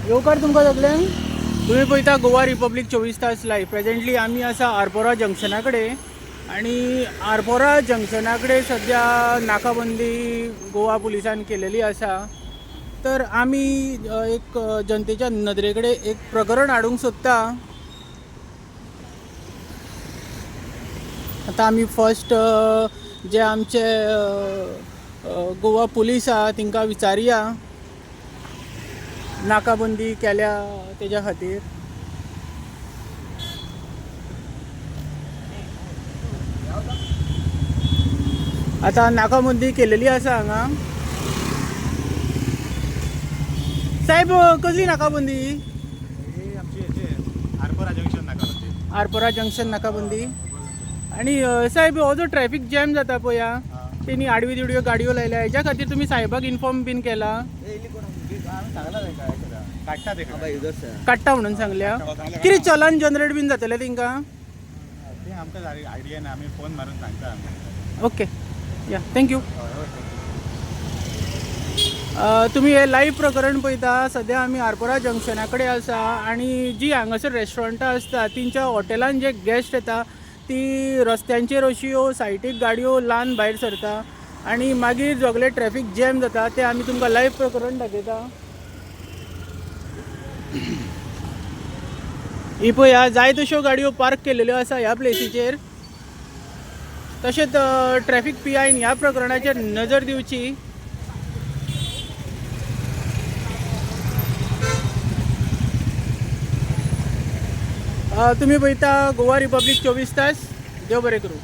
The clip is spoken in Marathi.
येवकार तुमकां सगळ्यांक. तुम्ही पळयता गोवा रिपब्लीक 24 तास लायव्ह. प्रेजेंटली आमी आसा आरपोरा जंक्शना कडेन आणि आरपोरा जंक्शना कडेन सद्या नाकाबंदी गोवा पुलिसान केलेली आसा. तर आमी एक जनतेच्या नदरे कडेन एक प्रकरण हाडूंक सोदता. आतां आमी फर्स्ट जे आमचे गोवा पुलीस आहा तिंकां विचारया नाकाबंदी केल्या तेज्या खातीर. आतां नाकाबंदी केलेली आसा हांगा. साहेब कसली नाकाबंदी? आरपोरा जंक्शन नाकाबंदी. आरपोरा जंक्शन नाकाबंदी. आणि साहेब हो जो ट्रॅफिक जॅम जाता पळय तेणी आडव्यो तिडव्यो गाडयो लायल्या हेच्या खातीर तुमी साहेबाक इन्फॉर्म बीन केला? काडटा म्हणून सांगल्या. कितें चलन जनरेट बीन जातलें तेंकां? आमकां आयडिया ना, आमी फोन मारून सांगता. ओके या थँक्यू. तुम्ही हे लाईव्ह प्रकरण पळयता. सद्या आमी आरपोरा जंक्शना कडेन आसा आणि जी हांगासर रेस्टॉरंटां आसता तेंच्या हॉटेलान जे गेस्ट येता ती रस्त्यांचेर अश्यो सायटीक गाडयो लावन भायर सरता आणि मागीर सगळे ट्रॅफिक जॅम जाता. ते आमी तुमकां लाईव्ह प्रकरण दाखयता. ही पळय जाय तश्यो गाडयो पार्क केलेल्यो आसा ह्या प्लेसीचेर. तशेंच ट्रॅफिक PIन ह्या प्रकरणाचेर नजर दिवची. तुम्ही पळयता गोवा रिपब्लीक 24 तास. देव बरें करूं.